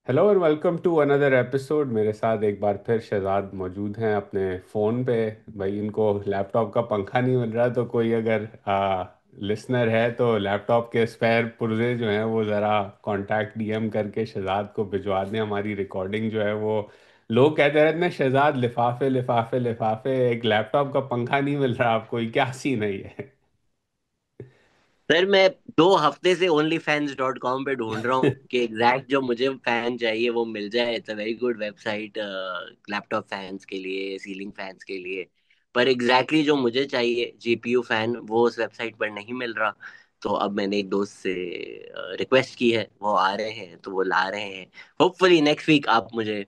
Hello और welcome to another episode. मेरे साथ एक बार फिर शहजाद मौजूद हैं अपने फ़ोन पे। भाई इनको लैपटॉप का पंखा नहीं मिल रहा, तो कोई अगर लिसनर है तो लैपटॉप के स्पेयर पुर्जे जो हैं वो ज़रा कांटेक्ट डीएम करके शहजाद को भिजवा दें। हमारी रिकॉर्डिंग जो है वो लोग कहते रहते हैं, शहजाद लिफाफे लिफाफे लिफाफे, एक लैपटॉप का पंखा नहीं मिल रहा आपको, ये क्या सीन है ये? सर, मैं 2 हफ्ते से OnlyFans.com पे ढूंढ रहा हूँ कि एग्जैक्ट जो मुझे फैन चाहिए वो मिल जाए। It's a very good website laptop fans के लिए, सीलिंग फैंस के लिए। पर एग्जैक्टली जो मुझे चाहिए जीपीयू फैन, वो उस वेबसाइट पर नहीं मिल रहा। तो अब मैंने एक दोस्त से रिक्वेस्ट की है, वो आ रहे हैं तो वो ला रहे हैं। होपफुली नेक्स्ट वीक आप मुझे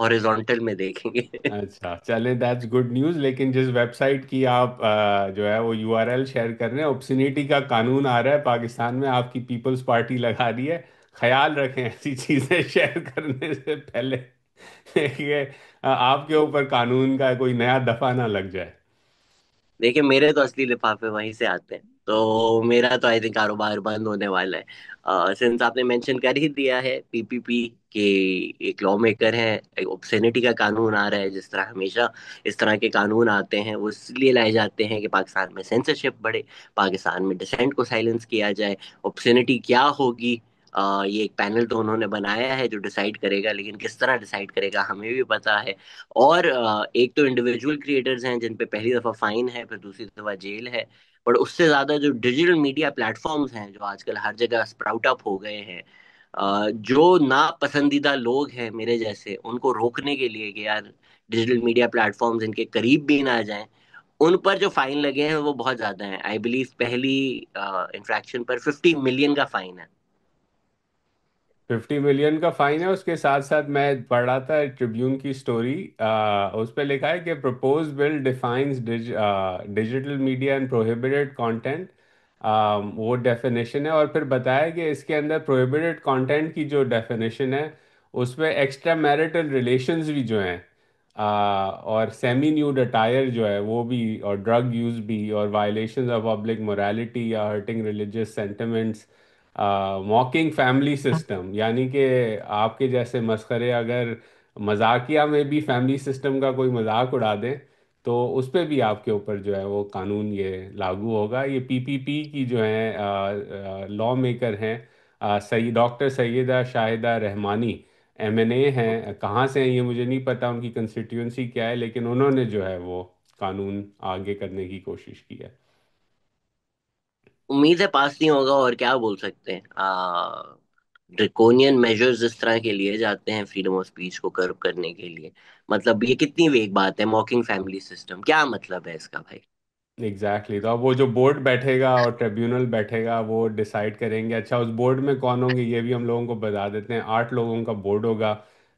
हॉरिजॉन्टल में देखेंगे। अच्छा चले, दैट्स गुड न्यूज़। लेकिन जिस वेबसाइट की आप जो है वो यूआरएल शेयर कर रहे हैं, ऑब्सनिटी का कानून आ रहा है पाकिस्तान में, आपकी पीपल्स पार्टी लगा रही है। ख्याल रखें ऐसी चीज़ें शेयर करने से पहले कि आपके ऊपर कानून का कोई नया दफा ना लग जाए। देखिए, मेरे तो असली लिफाफे वहीं से आते हैं, तो मेरा तो आई थिंक कारोबार बंद होने वाला है। सिंस आपने मेंशन कर ही दिया है पीपीपी के, एक लॉ मेकर है, एक ऑब्ससेनिटी का कानून आ रहा है। जिस तरह हमेशा इस तरह के कानून आते हैं वो इसलिए लाए जाते हैं कि पाकिस्तान में सेंसरशिप बढ़े, पाकिस्तान में डिसेंट को साइलेंस किया जाए। ऑब्ससेनिटी क्या होगी, ये एक पैनल तो उन्होंने बनाया है जो डिसाइड करेगा, लेकिन किस तरह डिसाइड करेगा हमें भी पता है। और एक तो इंडिविजुअल क्रिएटर्स हैं जिन पे पहली दफा फाइन है, फिर दूसरी दफा जेल है। पर उससे ज्यादा जो डिजिटल मीडिया प्लेटफॉर्म्स हैं, जो आजकल हर जगह स्प्राउट अप हो गए हैं, जो ना पसंदीदा लोग हैं मेरे जैसे, उनको रोकने के लिए कि यार डिजिटल मीडिया प्लेटफॉर्म्स इनके करीब भी ना जाएं, उन पर जो फाइन लगे हैं वो बहुत ज्यादा हैं। आई बिलीव पहली इंफ्रैक्शन पर 50 मिलियन का फाइन है। 50 मिलियन का फाइन है। उसके साथ साथ मैं पढ़ रहा था ट्रिब्यून की स्टोरी, उस पर लिखा है कि propose bill defines digital media and prohibited content. वो डेफिनेशन है, और फिर बताया कि इसके अंदर प्रोहिबिटेड कंटेंट की जो डेफिनेशन है उसमें एक्स्ट्रा मैरिटल रिलेशंस भी जो हैं, और सेमी न्यूड अटायर जो है वो भी, और ड्रग यूज भी, और वायलेशंस ऑफ पब्लिक मोरालिटी या hurting religious sentiments, मॉकिंग family system, यानी कि आपके जैसे मस्खरे अगर मजाकिया में भी फैमिली सिस्टम का कोई मजाक उड़ा दें तो उस पे भी आपके ऊपर जो है वो कानून ये लागू होगा। ये पीपीपी की जो है लॉ मेकर हैं, सही डॉक्टर सैयदा शाहिदा रहमानी, एमएनए हैं। कहाँ से हैं ये मुझे नहीं पता, उनकी कंस्टिट्यूंसी क्या है, लेकिन उन्होंने जो है वो कानून आगे करने की कोशिश की है। उम्मीद है पास नहीं होगा, और क्या बोल सकते हैं। ड्रकोनियन मेजर्स इस तरह के लिए जाते हैं फ्रीडम ऑफ स्पीच को कर्व करने के लिए। मतलब ये कितनी वेग बात है, मॉकिंग फैमिली सिस्टम, क्या मतलब है इसका भाई। एग्जैक्टली तो अब वो जो बोर्ड बैठेगा और ट्रिब्यूनल बैठेगा वो डिसाइड करेंगे। अच्छा, उस बोर्ड में कौन होंगे ये भी हम लोगों को बता देते हैं। 8 लोगों का बोर्ड होगा।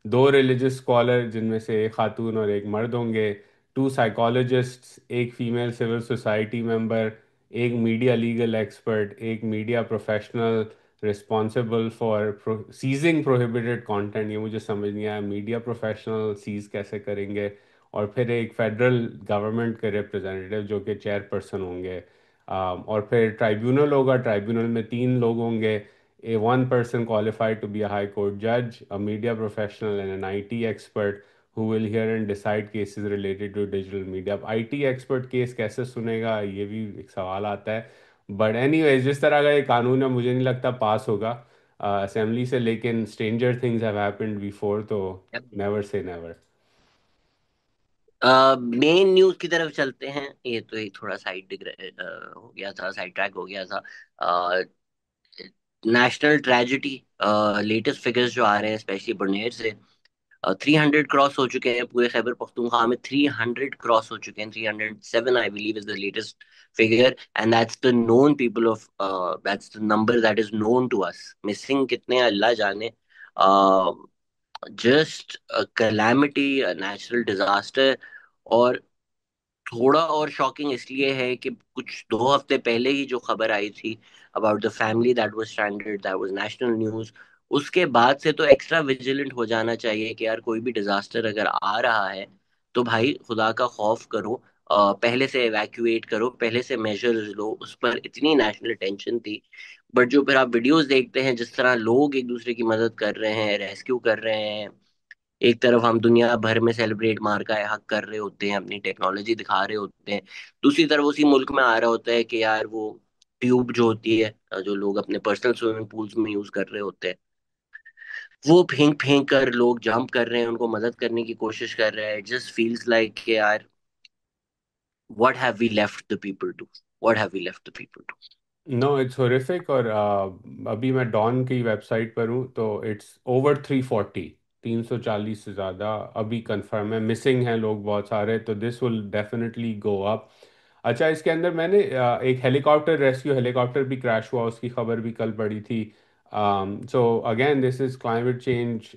दो रिलीजियस स्कॉलर जिनमें से एक खातून और एक मर्द होंगे, टू साइकोलॉजिस्ट्स, एक फीमेल सिविल सोसाइटी मेंबर, एक मीडिया लीगल एक्सपर्ट, एक media professional responsible for seizing prohibited content. ये मुझे समझ नहीं आया, मीडिया प्रोफेशनल सीज कैसे करेंगे? और फिर एक फेडरल गवर्नमेंट के रिप्रेजेंटेटिव जो कि चेयरपर्सन होंगे। और फिर ट्राइब्यूनल होगा, ट्राइब्यूनल में 3 लोग होंगे। A one person qualified to be a high court जज, a media professional and an IT expert who will hear and decide cases related to digital media. अब आईटी एक्सपर्ट केस कैसे सुनेगा, ये भी एक सवाल आता है। बट एनीवेज, जिस तरह का ये कानून है मुझे नहीं लगता पास होगा असेंबली से, लेकिन stranger things have happened before, तो never say never. Main news की तरफ चलते हैं। ये तो एक थोड़ा हो गया था, साइड ट्रैक हो गया था। नेशनल ट्रेजिडी, लेटेस्ट फिगर्स जो आ रहे हैं स्पेशली बुनेर से, 300 क्रॉस हो चुके हैं। पूरे खैबर पख्तूनख्वा में 300 क्रॉस हो चुके हैं। 307 I believe is the latest figure, and that's the known people of, that's the number that is known to us. Missing कितने हैं, अल्लाह जाने। Just calamity, natural disaster. और थोड़ा और शॉकिंग इसलिए है कि कुछ 2 हफ्ते पहले ही जो खबर आई थी about the family that was stranded, that was national news. उसके बाद से तो एक्स्ट्रा विजिलेंट हो जाना चाहिए कि यार कोई भी डिजास्टर अगर आ रहा है तो भाई खुदा का खौफ करो। पहले से एवैक्यूएट करो, पहले से मेजर्स लो। उस पर इतनी नेशनल टेंशन थी, बट जो फिर आप वीडियोस देखते हैं जिस तरह लोग एक दूसरे की मदद कर रहे हैं, रेस्क्यू कर रहे हैं, एक तरफ हम दुनिया भर में सेलिब्रेट मार का हक कर रहे होते हैं, अपनी टेक्नोलॉजी दिखा रहे होते हैं, दूसरी तरफ उसी मुल्क में आ रहा होता है कि यार वो ट्यूब जो होती है, जो लोग अपने पर्सनल स्विमिंग पूल्स में यूज कर रहे होते हैं, वो फेंक फेंक कर लोग जंप कर रहे हैं, उनको मदद करने की कोशिश कर रहे हैं। जस्ट फील्स लाइक यार, what have we left the people to, what have we left the people to. No, it's horrific. और अभी मैं डॉन की वेबसाइट पर हूँ तो इट्स ओवर 340, 340 से ज़्यादा अभी कंफर्म है, मिसिंग हैं लोग बहुत सारे, तो this will definitely go up. अच्छा, इसके अंदर मैंने एक हेलीकॉप्टर, रेस्क्यू हेलीकॉप्टर भी क्रैश हुआ, उसकी खबर भी कल पड़ी थी। So again this is climate change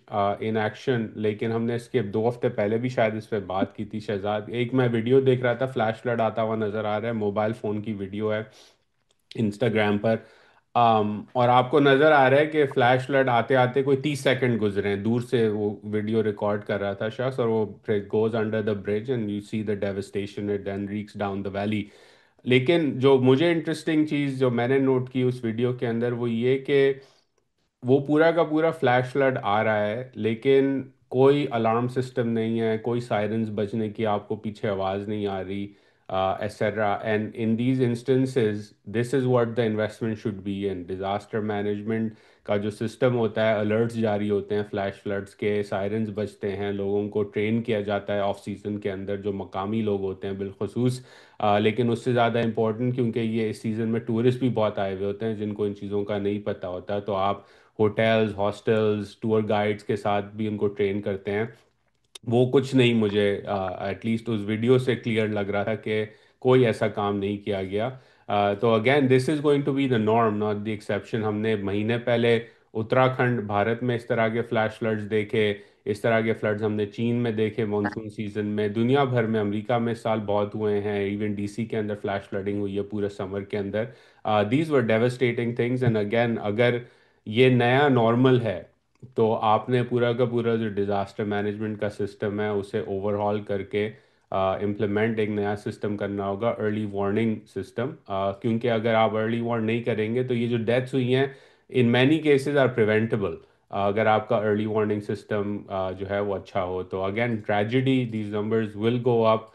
in action. लेकिन हमने इसके 2 हफ्ते पहले भी शायद इस पर बात की थी शहजाद। एक मैं वीडियो देख रहा था, फ्लैश फ्लड आता हुआ नज़र आ रहा है, मोबाइल फ़ोन की वीडियो है इंस्टाग्राम पर। और आपको नज़र आ रहा है कि फ्लैश फ्लड आते आते कोई 30 सेकंड गुजरे हैं, दूर से वो वीडियो रिकॉर्ड कर रहा था शख्स, और वो goes under the bridge and you see the devastation, it then wreaks down the valley. लेकिन जो मुझे इंटरेस्टिंग चीज़ जो मैंने नोट की उस वीडियो के अंदर वो ये कि वो पूरा का पूरा फ्लैश फ्लड आ रहा है, लेकिन कोई अलार्म सिस्टम नहीं है, कोई सायरन्स बजने की आपको पीछे आवाज़ नहीं आ रही, etcetera. And in these instances this is what the investment should be in disaster management का जो सिस्टम होता है, अलर्ट्स जारी होते हैं फ्लैश फ्लड्स के, सायरन्स बजते हैं, लोगों को ट्रेन किया जाता है ऑफ सीज़न के अंदर, जो मकामी लोग होते हैं बिलखसूस। लेकिन उससे ज़्यादा इम्पोर्टेंट, क्योंकि ये इस सीज़न में टूरिस्ट भी बहुत आए हुए होते हैं जिनको इन चीज़ों का नहीं पता होता, तो आप होटल्स, हॉस्टल्स, टूर गाइड्स के साथ भी उनको ट्रेन करते हैं। वो कुछ नहीं, मुझे एटलीस्ट उस वीडियो से क्लियर लग रहा था कि कोई ऐसा काम नहीं किया गया। तो again this is going to be the norm, not the exception. हमने महीने पहले उत्तराखंड, भारत में इस तरह के फ्लैश फ्लड्स देखे, इस तरह के फ्लड्स हमने चीन में देखे मानसून सीजन में, दुनिया भर में, अमेरिका में इस साल बहुत हुए हैं, इवन डीसी के अंदर फ्लैश फ्लडिंग हुई है पूरे समर के अंदर। These were devastating things. And again अगर ये नया नॉर्मल है तो आपने पूरा का पूरा जो डिज़ास्टर मैनेजमेंट का सिस्टम है उसे ओवरहॉल करके इम्प्लीमेंट एक नया सिस्टम करना होगा, अर्ली वार्निंग सिस्टम। क्योंकि अगर आप अर्ली वार्न नहीं करेंगे तो ये जो डेथ्स हुई हैं in many cases are preventable, अगर आपका अर्ली वार्निंग सिस्टम जो है वो अच्छा हो। तो again tragedy, these numbers will go up.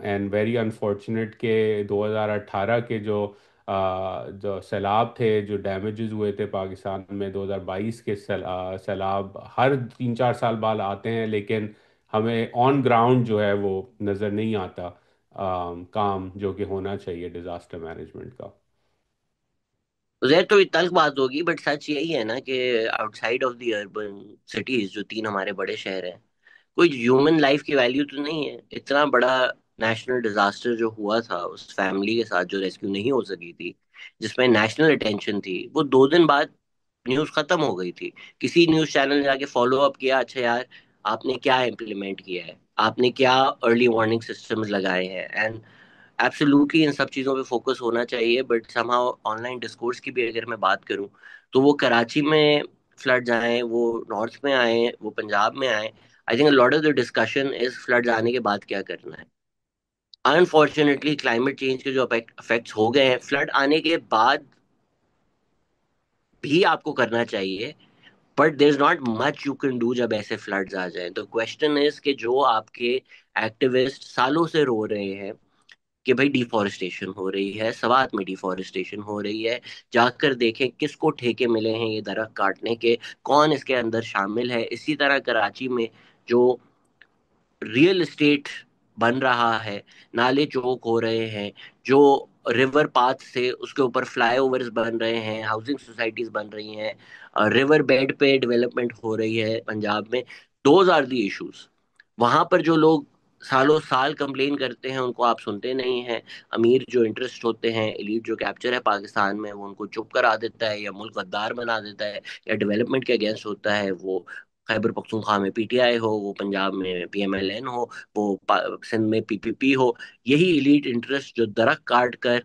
And very unfortunate के 2018 के जो सैलाब थे, जो डैमेजेस हुए थे पाकिस्तान में, 2022 के सैलाब हर 3-4 साल बाद आते हैं, लेकिन हमें ऑन ग्राउंड जो है वो नज़र नहीं आता काम जो कि होना चाहिए डिज़ास्टर मैनेजमेंट का। उधर तो तल्ख बात होगी, बट सच यही है ना कि outside of the urban cities, जो तीन हमारे बड़े शहर हैं, कोई ह्यूमन लाइफ की वैल्यू तो नहीं है। इतना बड़ा नेशनल डिजास्टर जो हुआ था, उस फैमिली के साथ जो रेस्क्यू नहीं हो सकी थी, जिसमें नेशनल अटेंशन थी, वो 2 दिन बाद न्यूज खत्म हो गई थी। किसी न्यूज चैनल ने जाके फॉलो अप किया, अच्छा यार आपने क्या इम्प्लीमेंट किया है, आपने क्या अर्ली वार्निंग सिस्टम्स लगाए हैं। एंड एब्सोल्युटली इन सब चीज़ों पे फोकस होना चाहिए, बट समहाउ ऑनलाइन डिस्कोर्स की भी अगर मैं बात करूं, तो वो कराची में फ्लड्स आए, वो नॉर्थ में आए, वो पंजाब में आए, I think lot of the discussion is floods आने के बाद क्या करना है। अनफॉर्चुनेटली क्लाइमेट चेंज के जो इफेक्ट्स हो गए हैं, फ्लड आने के बाद भी आपको करना चाहिए, but there is not much you can do जब ऐसे फ्लड्स आ जाए। तो क्वेश्चन इज कि जो आपके एक्टिविस्ट सालों से रो रहे हैं कि भाई डिफोरेस्टेशन हो रही है, सवात में डिफोरेस्टेशन हो रही है, जाकर देखें किसको ठेके मिले हैं ये दरख्त काटने के, कौन इसके अंदर शामिल है। इसी तरह कराची में जो रियल एस्टेट बन रहा है, नाले चौक हो रहे हैं, जो रिवर पाथ से उसके ऊपर फ्लाईओवर्स बन रहे हैं, हाउसिंग सोसाइटीज बन रही हैं, रिवर बेड पे डेवलपमेंट हो रही है पंजाब में, दोज आर दी इश्यूज। वहां पर जो लोग सालों साल कंप्लेन करते हैं उनको आप सुनते नहीं हैं। अमीर जो इंटरेस्ट होते हैं, एलीट जो कैप्चर है पाकिस्तान में, वो उनको चुप करा देता है, या मुल्क गद्दार बना देता है, या डेवलपमेंट के अगेंस्ट होता है। वो खैबर पख्तूनख्वा में पीटीआई हो, वो पंजाब में पीएमएलएन हो, वो सिंध में पीपीपी हो, यही इलीट इंटरेस्ट जो दरख्त काट कर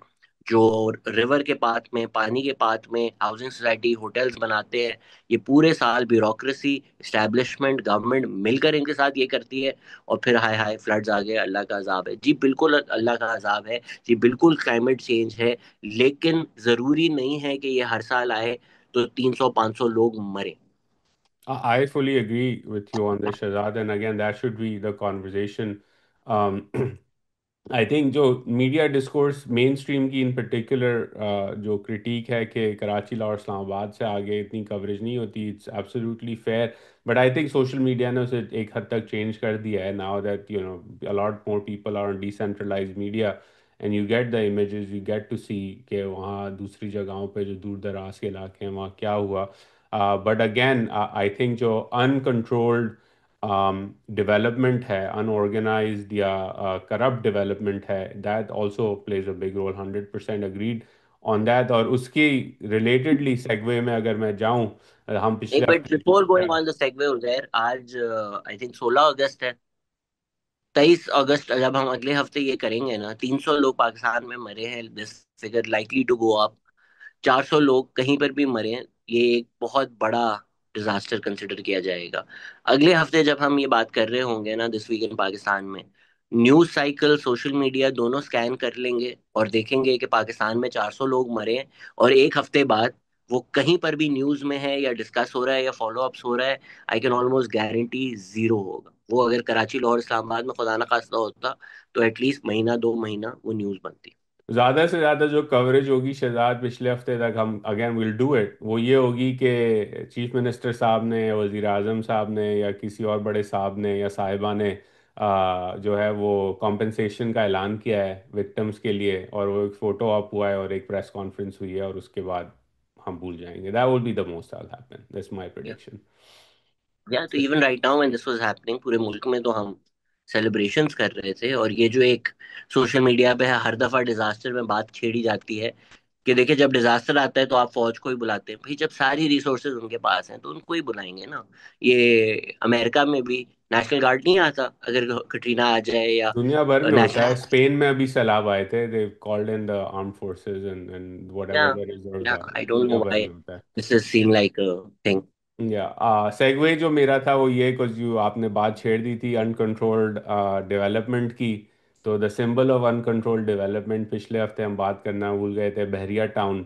जो रिवर के पाथ में, पानी के पाथ में हाउसिंग सोसाइटी, होटल्स बनाते हैं, ये पूरे साल ब्यूरोक्रेसी, एस्टेब्लिशमेंट, गवर्नमेंट मिलकर इनके साथ ये करती है। और फिर हाय हाय फ्लड्स आ गए, अल्लाह का अजाब है जी, बिल्कुल अल्लाह का अजाब है जी, बिल्कुल क्लाइमेट चेंज है। लेकिन जरूरी नहीं है कि ये हर साल आए तो 300-500 लोग मरे। I fully agree with you on this, Shazad. And again, that should be the conversation. Um, I think जो मीडिया डिस्कोर्स मेन स्ट्रीम की इन पर्टिकुलर जो क्रिटिक है कि कराची लाहौर इस्लामाबाद से आगे इतनी कवरेज नहीं होती, it's absolutely fair. But I think social media ने उसे एक हद तक चेंज कर दिया है now that you know a lot more people are on decentralised media and you get the images, you get to see कि वहाँ दूसरी जगहों पे जो दूर दराज के इलाके हैं वहाँ क्या हुआ। बट अगेन आई थिंक जो अनकंट्रोल्ड development है, unorganized या corrupt development है, that also plays a big role, 100% agreed on that। और उसकी relatedly segue में अगर मैं जाऊं, हम एक पिछले मिनट, हफ्ते before going on the segue Uzair, आज आई थिंक 16 अगस्त है। 23 अगस्त जब हम अगले हफ्ते ये करेंगे ना, 300 लोग पाकिस्तान में मरे हैं, this figure likely to go up. 400 लोग कहीं पर भी मरे हैं, ये एक बहुत बड़ा डिजास्टर कंसिडर किया जाएगा। अगले हफ्ते जब हम ये बात कर रहे होंगे ना, दिस वीक इन पाकिस्तान में, न्यूज साइकिल, सोशल मीडिया दोनों स्कैन कर लेंगे और देखेंगे कि पाकिस्तान में 400 लोग मरे हैं। और एक हफ्ते बाद वो कहीं पर भी न्यूज में है या डिस्कस हो रहा है या फॉलो अप्स हो रहा है, I can almost guarantee zero होगा। वो अगर कराची, लाहौर, इस्लामाबाद में खुदा ना खास्ता होता तो एटलीस्ट महीना 2 महीना वो न्यूज बनती। ज़्यादा से ज़्यादा जो कवरेज होगी शहजाद पिछले हफ्ते तक, हम अगेन विल डू इट, वो ये होगी कि चीफ मिनिस्टर साहब ने या वज़ीर आज़म साहब ने या किसी और बड़े साहब ने या साहिबा ने जो है वो कॉम्पेंसेशन का ऐलान किया है विक्टिम्स के लिए, और वो एक फ़ोटो अप हुआ है और एक प्रेस कॉन्फ्रेंस हुई है, और उसके बाद हम भूल जाएंगे। That will be the most that happen, that's my prediction. या तो even right now when this was happening, पूरे मुल्क में तो हम सेलिब्रेशंस कर रहे थे। और ये जो एक सोशल मीडिया पे हर दफा डिजास्टर में बात छेड़ी जाती है कि देखिए जब डिजास्टर आता है तो आप फौज को ही बुलाते हैं, भाई जब सारी रिसोर्सेज उनके पास हैं तो उनको ही बुलाएंगे ना। ये अमेरिका में भी नेशनल गार्ड नहीं आता अगर कटरीना आ जाए, या दुनिया भर में होता है, नेशनल, स्पेन में अभी सैलाब आए थे, they called in the arm forces and या व्हाटएवर द रिजर्व्स या आर, आई डोंट नो दुनिया भर व्हाई में होता है। This is seem like a thing. या सेगवे जो मेरा था वो ये, कुछ जो आपने बात छेड़ दी थी अनकंट्रोल्ड डेवलपमेंट की, तो the symbol of uncontrolled development पिछले हफ्ते हम बात करना भूल गए थे, बहरिया टाउन।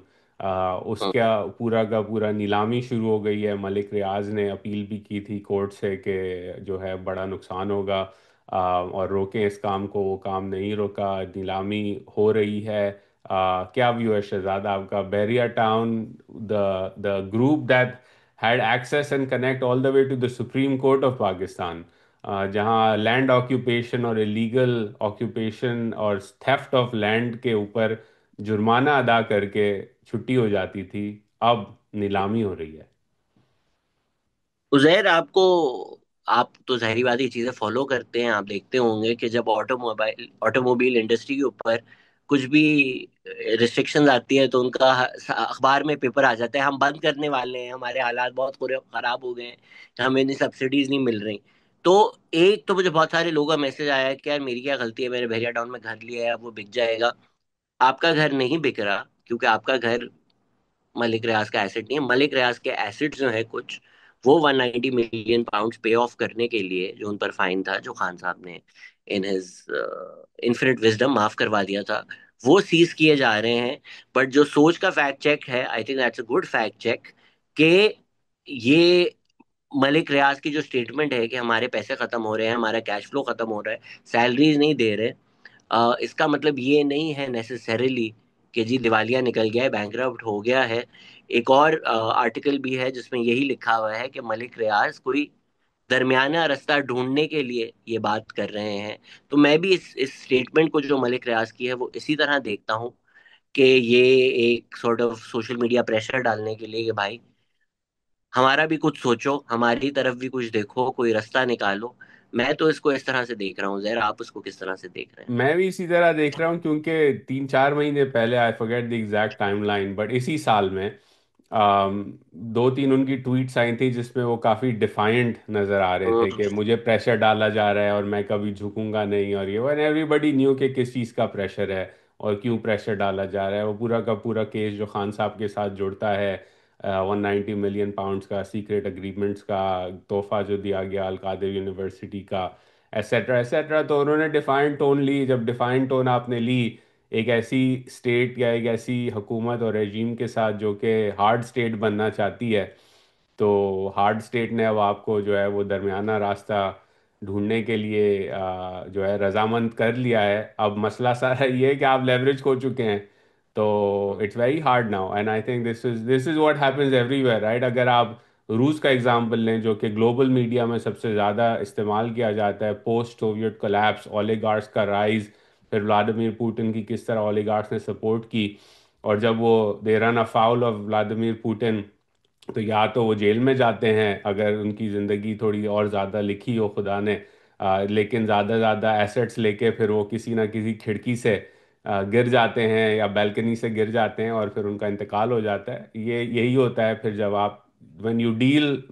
उसका पूरा का पूरा नीलामी शुरू हो गई है। मलिक रियाज ने अपील भी की थी कोर्ट से कि जो है बड़ा नुकसान होगा, और रोकें इस काम को, वो काम नहीं रोका, नीलामी हो रही है। क्या व्यू है शहजादा आपका? Bahria Town, the group that had access and connect all the way to the Supreme Court of Pakistan, जहाँ लैंड ऑक्यूपेशन और इलीगल ऑक्यूपेशन और थेफ्ट ऑफ लैंड के ऊपर जुर्माना अदा करके छुट्टी हो जाती थी, अब नीलामी हो रही है। उजैर, आपको, आप तो जाहिर बात है ये चीजें फॉलो करते हैं, आप देखते होंगे कि जब ऑटोमोबाइल इंडस्ट्री के ऊपर कुछ भी रिस्ट्रिक्शंस आती है तो उनका अखबार में पेपर आ जाता है, हम बंद करने वाले हैं, हमारे हालात बहुत खराब हो गए हैं, हमें इतनी सब्सिडीज नहीं मिल रही। तो एक तो मुझे बहुत सारे लोगों का मैसेज आया कि यार मेरी क्या गलती है, मैंने बहरिया टाउन में घर लिया है, अब वो बिक जाएगा। आपका घर नहीं बिक रहा, क्योंकि आपका घर मलिक रियाज का एसेट नहीं है। मलिक रियाज के एसेट जो है कुछ, वो 190 मिलियन पाउंड पे ऑफ करने के लिए जो उन पर फाइन था, जो खान साहब ने इन हिज इन्फिनिट विजडम माफ करवा दिया था, वो सीज किए जा रहे हैं। बट जो सोच का फैक्ट चेक है, I think that's a good fact check, कि ये मलिक रियाज की जो स्टेटमेंट है कि हमारे पैसे खत्म हो रहे हैं, हमारा कैश फ्लो खत्म हो रहा है, सैलरीज नहीं दे रहे, इसका मतलब ये नहीं है नेसेसरीली कि जी दिवालिया निकल गया है, बैंकरप्ट हो गया है। एक और आर्टिकल भी है जिसमें यही लिखा हुआ है कि मलिक रियाज कोई दरमियाना रास्ता ढूंढने के लिए ये बात कर रहे हैं। तो मैं भी इस स्टेटमेंट को जो मलिक रियाज की है वो इसी तरह देखता हूँ कि ये एक sort of social media pressure डालने के लिए कि भाई हमारा भी कुछ सोचो, हमारी तरफ भी कुछ देखो, कोई रास्ता निकालो। मैं तो इसको इस तरह से देख रहा हूँ, जहर आप उसको किस तरह से देख रहे हैं? मैं भी इसी तरह देख रहा हूँ, क्योंकि 3-4 महीने पहले, I forget the exact timeline, but इसी साल में 2-3 उनकी ट्वीट्स आई थी जिसमें वो काफ़ी डिफाइंट नज़र आ रहे थे हम्म। कि मुझे प्रेशर डाला जा रहा है और मैं कभी झुकूंगा नहीं, और ये वन एवरीबडी न्यू कि किस चीज़ का प्रेशर है। और क्यों प्रेशर डाला जा रहा है। वो पूरा का पूरा केस जो खान साहब के साथ जुड़ता है, 190 मिलियन पाउंड्स का सीक्रेट अग्रीमेंट्स का तोहफा जो दिया गया अलकादिर यूनिवर्सिटी का, एसेट्रा एसेट्रा। तो उन्होंने डिफाइंड टोन ली। जब डिफाइंड टोन आपने ली एक ऐसी स्टेट या एक ऐसी हुकूमत और रेजीम के साथ जो कि हार्ड स्टेट बनना चाहती है, तो हार्ड स्टेट ने अब आपको जो है वो दरमियाना रास्ता ढूंढने के लिए जो है रजामंद कर लिया है। अब मसला सारा ये है कि आप लेवरेज खो चुके हैं। तो it's very hard now, and I think this is what happens everywhere, right? अगर आप रूस का एग्जांपल लें जो कि ग्लोबल मीडिया में सबसे ज़्यादा इस्तेमाल किया जाता है, पोस्ट सोवियत कोलैप्स, ओलिगार्स का राइज, फिर व्लादिमीर पुतिन की किस तरह ओलिगार्स ने सपोर्ट की, और जब वो they ran afoul of Vladimir Putin, तो या तो वो जेल में जाते हैं अगर उनकी ज़िंदगी थोड़ी और ज़्यादा लिखी हो खुदा ने, लेकिन ज़्यादा ज़्यादा एसेट्स लेके फिर वो किसी ना किसी खिड़की से गिर जाते हैं या बैल्कनी से गिर जाते हैं और फिर उनका इंतकाल हो जाता है। ये यही होता है फिर जब आप when you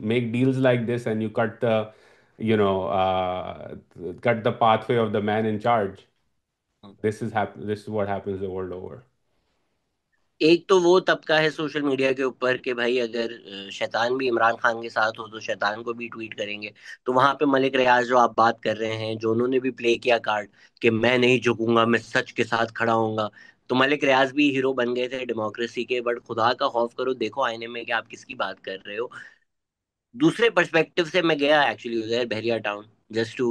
make deals like this and you cut the you know cut the pathway of the man in charge. This is what happens the world over. एक तो वो तबका है सोशल मीडिया के ऊपर कि भाई अगर शैतान भी इमरान खान के साथ हो तो शैतान को भी ट्वीट करेंगे। तो वहां पे मलिक रियाज जो आप बात कर रहे हैं, जो उन्होंने भी प्ले किया कार्ड कि मैं नहीं झुकूंगा, मैं सच के साथ खड़ा होऊंगा। तो मलिक रियाज भी हीरो बन गए थे डेमोक्रेसी के। बट खुदा का खौफ करो, देखो आईने में कि आप किसकी बात कर रहे हो। दूसरे पर्सपेक्टिव से मैं गया एक्चुअली उधर Bahria Town just to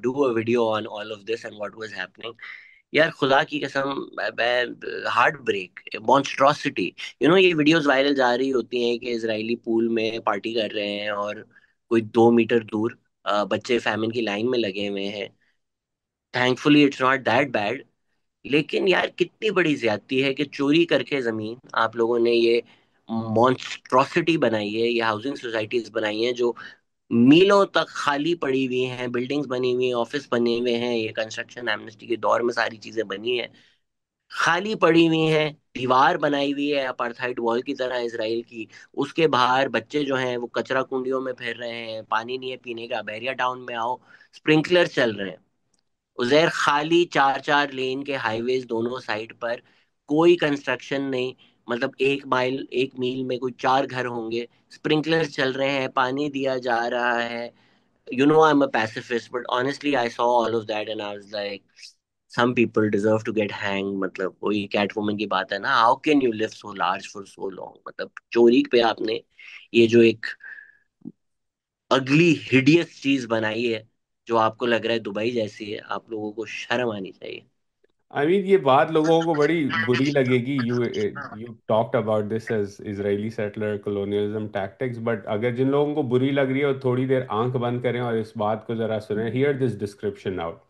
do a video on all of this and what was happening. यार खुदा की कसम, हार्ट ब्रेक, मॉन्स्ट्रोसिटी। ये वीडियोस वायरल जा रही होती हैं कि इजरायली पूल में पार्टी कर रहे हैं और कोई 2 मीटर दूर बच्चे फैमिन की लाइन में लगे हुए हैं। Thankfully it's not that bad. लेकिन यार कितनी बड़ी ज्यादती है कि चोरी करके जमीन आप लोगों ने ये मॉन्स्ट्रोसिटी बनाई है, ये हाउसिंग सोसाइटीज बनाई हैं जो मीलों तक खाली पड़ी हुई हैं, बिल्डिंग्स बनी हुई हैं, ऑफिस बने हुए हैं। ये कंस्ट्रक्शन एमनेस्टी के दौर में सारी चीजें बनी हैं, खाली पड़ी हुई हैं। दीवार बनाई हुई है अपार्थाइड वॉल की तरह इसराइल की। उसके बाहर बच्चे जो हैं वो कचरा कुंडियों में फिर रहे हैं, पानी नहीं है पीने का। बहरिया टाउन में आओ, स्प्रिंकलर चल रहे हैं। उजैर खाली 4-4 लेन के हाईवेज दोनों साइड पर, कोई कंस्ट्रक्शन नहीं। मतलब 1 माइल 1 मील में कोई 4 घर होंगे, स्प्रिंकलर चल रहे हैं, पानी दिया जा रहा है। I'm a pacifist, but honestly, I saw all of that and I was like, some people deserve to get hanged। मतलब वही कैट वुमन की बात है ना, how can you live so large for so long. मतलब चोरी पे आपने ये जो एक अगली हिडियस चीज बनाई है, जो आपको लग रहा है दुबई जैसी है, आप लोगों को शर्म आनी चाहिए। आई मीन ये बात लोगों को बड़ी बुरी लगेगी। You talked about this as Israeli settler colonialism tactics, but अगर जिन लोगों को बुरी लग रही है वो थोड़ी देर आंख बंद करें और इस बात को जरा सुने। Here this description out.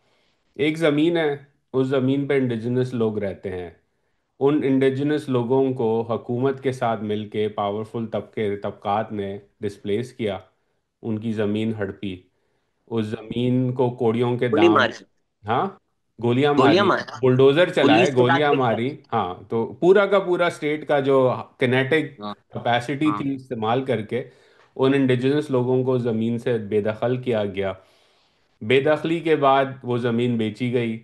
एक ज़मीन है, उस ज़मीन पे इंडिजिनस लोग रहते हैं। उन इंडिजिनस लोगों को हुकूमत के साथ मिलके पावरफुल तबकात ने डिस्प्लेस किया, उनकी ज़मीन हड़पी, उस ज़मीन को कोड़ियों के गोली दाम। मार, हाँ, गोलियां गोलियां मारी, मार, बुलडोजर चलाए, पुलिस के साथ गोलियां मिलकर। मारी। हाँ, तो पूरा का पूरा स्टेट का जो किनेटिक हाँ, कैपेसिटी हाँ। थी इस्तेमाल करके उन इंडिजिनस लोगों को ज़मीन से बेदखल किया गया। बेदखली के बाद वो ज़मीन बेची गई,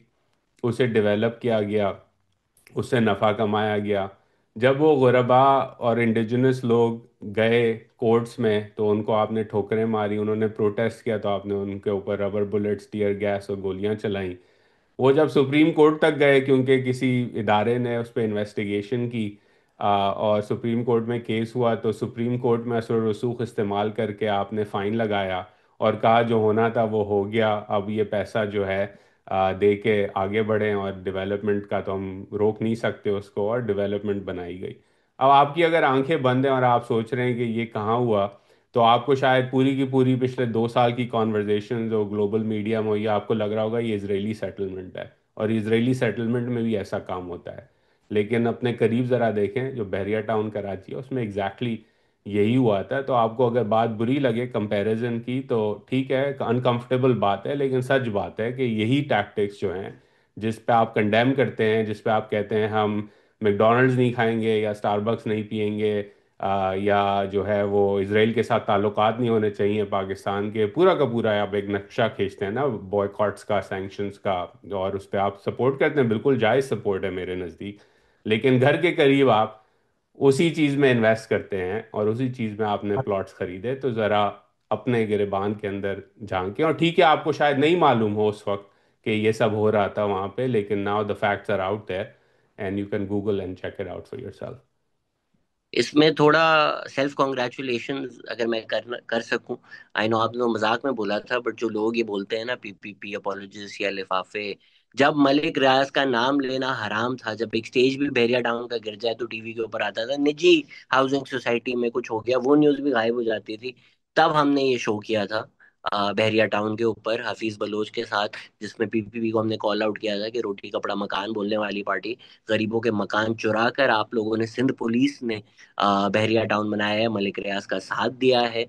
उसे डेवलप किया गया, उससे नफ़ा कमाया गया। जब वो गुरबा और इंडिजिनस लोग गए कोर्ट्स में तो उनको आपने ठोकरें मारी, उन्होंने प्रोटेस्ट किया तो आपने उनके ऊपर रबर बुलेट्स, टीयर गैस और गोलियां चलाई। वो जब सुप्रीम कोर्ट तक गए क्योंकि किसी इदारे ने उस पर इन्वेस्टिगेशन की, और सुप्रीम कोर्ट में केस हुआ, तो सुप्रीम कोर्ट में असर रसूख इस्तेमाल करके आपने फ़ाइन लगाया और कहा जो होना था वो हो गया, अब ये पैसा जो है दे के आगे बढ़ें, और डेवलपमेंट का तो हम रोक नहीं सकते उसको, और डेवलपमेंट बनाई गई। अब आपकी अगर आंखें बंद हैं और आप सोच रहे हैं कि ये कहाँ हुआ, तो आपको शायद पूरी की पूरी पिछले 2 साल की कॉन्वर्जेशन जो ग्लोबल मीडिया में हुई, आपको लग रहा होगा ये इजरायली सेटलमेंट है, और इजरायली सेटलमेंट में भी ऐसा काम होता है। लेकिन अपने करीब ज़रा देखें, जो बहरिया टाउन कराची है उसमें एग्जैक्टली यही हुआ था। तो आपको अगर बात बुरी लगे कंपैरिजन की तो ठीक है, अनकंफर्टेबल बात है, लेकिन सच बात है कि यही टैक्टिक्स जो हैं जिस पे आप कंडेम करते हैं, जिस पे आप कहते हैं हम मैकडोनल्ड्स नहीं खाएंगे या स्टारबक्स नहीं पियेंगे, या जो है वो इसराइल के साथ ताल्लुकात नहीं होने चाहिए पाकिस्तान के, पूरा का पूरा आप एक नक्शा खींचते हैं ना बॉयकॉट्स का, सैंक्शंस का, और उस पर आप सपोर्ट करते हैं, बिल्कुल जायज़ सपोर्ट है मेरे नज़दीक। लेकिन घर के करीब आप उसी चीज़ में इन्वेस्ट करते हैं और उसी चीज़ में आपने प्लॉट्स खरीदे, तो ज़रा अपने गिरेबान के अंदर झांकें। और ठीक है, आपको शायद नहीं मालूम हो उस वक्त कि ये सब हो रहा था वहाँ पे, लेकिन now the facts are out there and you can Google and check it out for yourself. इसमें थोड़ा सेल्फ कॉन्ग्रेचुलेशन अगर मैं कर सकूं। आई नो आपने तो मजाक में बोला था, बट जो लोग ये बोलते हैं ना पीपीपी अपोलोजिस्ट या लिफाफे, जब मलिक रियाज का नाम लेना हराम था, जब एक स्टेज भी बहरिया टाउन का गिर जाए तो टीवी के ऊपर आता था निजी हाउसिंग सोसाइटी में कुछ हो गया, वो न्यूज भी गायब हो जाती थी, तब हमने ये शो किया था बहरिया टाउन के ऊपर हफीज बलोच के साथ, जिसमें पीपीपी को हमने कॉल आउट किया था कि रोटी कपड़ा मकान बोलने वाली पार्टी गरीबों के मकान चुरा कर आप लोगों ने, सिंध पुलिस ने बहरिया टाउन बनाया है, मलिक रियाज का साथ दिया है।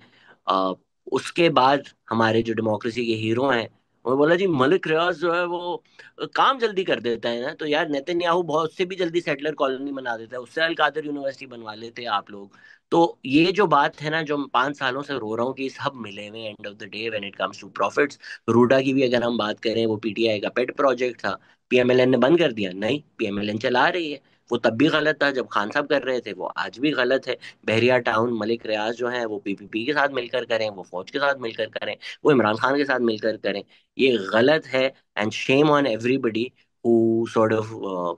अ, उसके बाद हमारे जो डेमोक्रेसी के हीरो हैं, वो बोला जी मलिक रियाज जो है वो काम जल्दी कर देता है ना, तो यार नेतन्याहू बहुत से भी जल्दी सेटलर कॉलोनी बना देता है, उससे अल कादर यूनिवर्सिटी बनवा लेते आप लोग। तो ये जो बात है ना, जो मैं 5 सालों से रो रहा हूँ कि सब मिले हुए end of the day when it comes to profits. RUDA की भी अगर हम बात करें, वो पीटीआई का पेट प्रोजेक्ट था, पीएमएलएन ने बंद कर दिया, नहीं पीएमएलएन चला रही है। वो तब भी गलत था जब खान साहब कर रहे थे, वो आज भी गलत है। बहरिया टाउन मलिक रियाज जो है वो पीपीपी के साथ मिलकर करें, वो फौज के साथ मिलकर करें, वो इमरान खान के साथ मिलकर करें, ये गलत है। And shame on everybody who sort of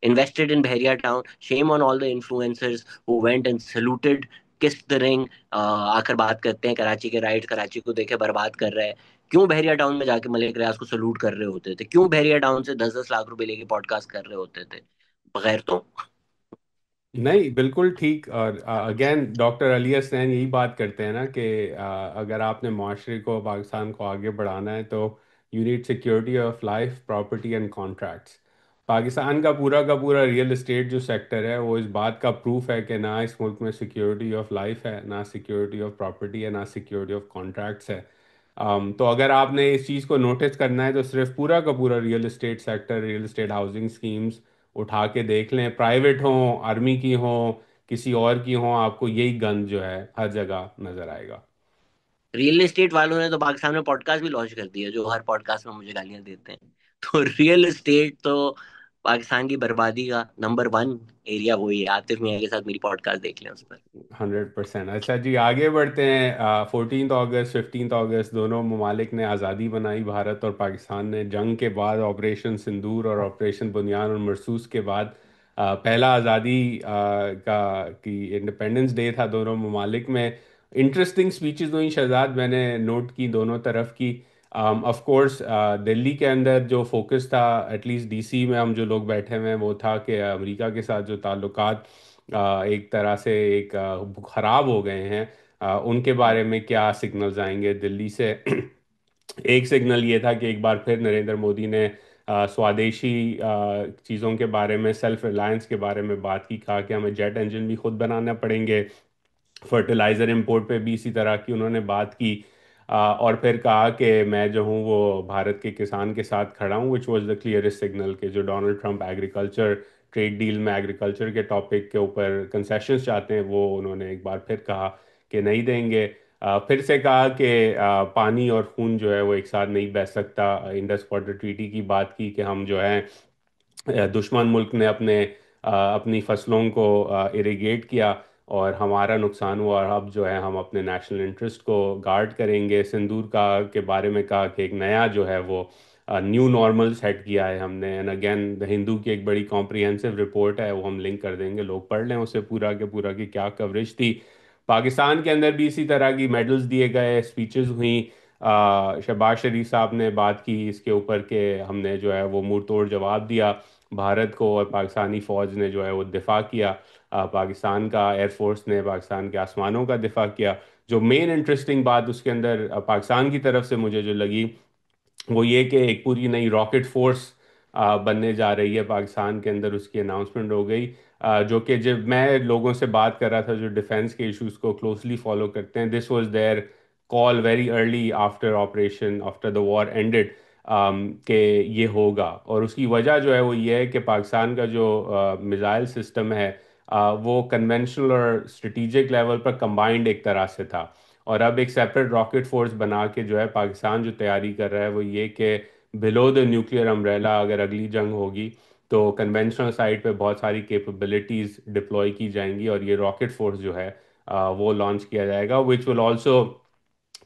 invested in Bahria town. Shame on all the influencers who went and saluted, kissed the ring. आकर बात करते हैं कराची के राइट्स, कराची को देखे बर्बाद कर रहे हैं। क्यों बहरिया टाउन में जाके मलिक रियाज को सलूट कर रहे होते थे? क्यों बहरिया टाउन से 10-10 लाख रुपए लेके पॉडकास्ट कर रहे होते थे? बगैर तो। नहीं, बिल्कुल ठीक। और अगेन डॉक्टर अली हसनैन यही बात करते हैं ना कि अगर आपने माशरे को, पाकिस्तान को आगे बढ़ाना है तो you need security of life, property and contracts. Pakistan का पूरा रियल एस्टेट जो सेक्टर है वो इस बात का प्रूफ है कि ना इस मुल्क में सिक्योरिटी ऑफ लाइफ है, ना सिक्योरिटी ऑफ प्रॉपर्टी है, ना सिक्योरिटी ऑफ कॉन्ट्रैक्ट्स है। तो अगर आपने इस चीज़ को नोटिस करना है तो सिर्फ पूरा का पूरा real estate sector, real estate housing schemes उठा के देख लें, प्राइवेट हों, आर्मी की हों, किसी और की हों, आपको यही गंद जो है हर जगह नजर आएगा। रियल एस्टेट वालों ने तो पाकिस्तान में पॉडकास्ट भी लॉन्च कर दिया, जो हर पॉडकास्ट में मुझे गालियां देते हैं। तो रियल एस्टेट तो पाकिस्तान की बर्बादी का नंबर 1 एरिया वही है। आतिफ मियां के साथ मेरी पॉडकास्ट देख लें उस पर। 100%। अच्छा जी, आगे बढ़ते हैं। 14 अगस्त, 15 अगस्त दोनों ममालिक ने आज़ादी बनाई, भारत और पाकिस्तान ने। जंग के बाद ऑपरेशन सिंदूर और ऑपरेशन बुनियान और मरसूस के बाद पहला आज़ादी का की इंडिपेंडेंस डे था दोनों ममालिक में। इंटरेस्टिंग स्पीचेस हुई शहजाद, मैंने नोट की दोनों तरफ की। ऑफ कोर्स दिल्ली के अंदर जो फोकस था, एटलीस्ट डीसी में हम जो लोग बैठे हुए हैं, वो था कि अमेरिका के साथ जो ताल्लुकात एक तरह से एक खराब हो गए हैं, उनके बारे में क्या सिग्नल्स आएंगे दिल्ली से। एक सिग्नल ये था कि एक बार फिर नरेंद्र मोदी ने स्वदेशी चीज़ों के बारे में, सेल्फ रिलायंस के बारे में बात की, कहा कि हमें जेट इंजन भी खुद बनाना पड़ेंगे। फर्टिलाइज़र इंपोर्ट पे भी इसी तरह की उन्होंने बात की। और फिर कहा कि मैं जो हूँ वो भारत के किसान के साथ खड़ा हूँ, which was the clearest signal कि जो Donald Trump agriculture trade deal में एग्रीकल्चर के टॉपिक के ऊपर कंसेशंस चाहते हैं, वो उन्होंने एक बार फिर कहा कि नहीं देंगे। फिर से कहा कि पानी और खून जो है वो एक साथ नहीं बह सकता। इंडस वाटर ट्रीटी की बात की कि हम जो है दुश्मन मुल्क ने अपनी फसलों को इरिगेट किया और हमारा नुकसान हुआ, और अब जो है हम अपने नेशनल इंटरेस्ट को गार्ड करेंगे। सिंदूर का के बारे में कहा कि एक नया जो है वो न्यू नॉर्मल सेट किया है हमने। एंड अगेन द हिंदू की एक बड़ी कॉम्प्रिहेंसिव रिपोर्ट है, वो हम लिंक कर देंगे, लोग पढ़ लें उसे पूरा के पूरा की क्या कवरेज थी। पाकिस्तान के अंदर भी इसी तरह की मेडल्स दिए गए, स्पीचेस हुई। शहबाज शरीफ साहब ने बात की इसके ऊपर कि हमने जो है वो मुंह तोड़ जवाब दिया भारत को, और पाकिस्तानी फ़ौज ने जो है वो दिफा किया। पाकिस्तान का एयरफोर्स ने पाकिस्तान के आसमानों का दिफा किया। जो मेन इंटरेस्टिंग बात उसके अंदर पाकिस्तान की तरफ से मुझे जो लगी, वो ये कि एक पूरी नई रॉकेट फोर्स बनने जा रही है पाकिस्तान के अंदर, उसकी अनाउंसमेंट हो गई। जो कि जब मैं लोगों से बात कर रहा था जो डिफेंस के इश्यूज को क्लोजली फॉलो करते हैं, this was their call very early after operation, after the war ended, कि ये होगा। और उसकी वजह जो है वो ये है कि पाकिस्तान का जो मिसाइल सिस्टम है, वो कन्वेंशनल और स्ट्रेटेजिक लेवल पर कंबाइंड एक तरह से था। और अब एक सेपरेट रॉकेट फोर्स बना के जो है पाकिस्तान जो तैयारी कर रहा है वो ये कि बिलो द न्यूक्लियर अम्ब्रेला अगर अगली जंग होगी तो कन्वेंशनल साइड पे बहुत सारी कैपेबिलिटीज़ डिप्लॉय की जाएंगी और ये रॉकेट फोर्स जो है वो लॉन्च किया जाएगा, which will also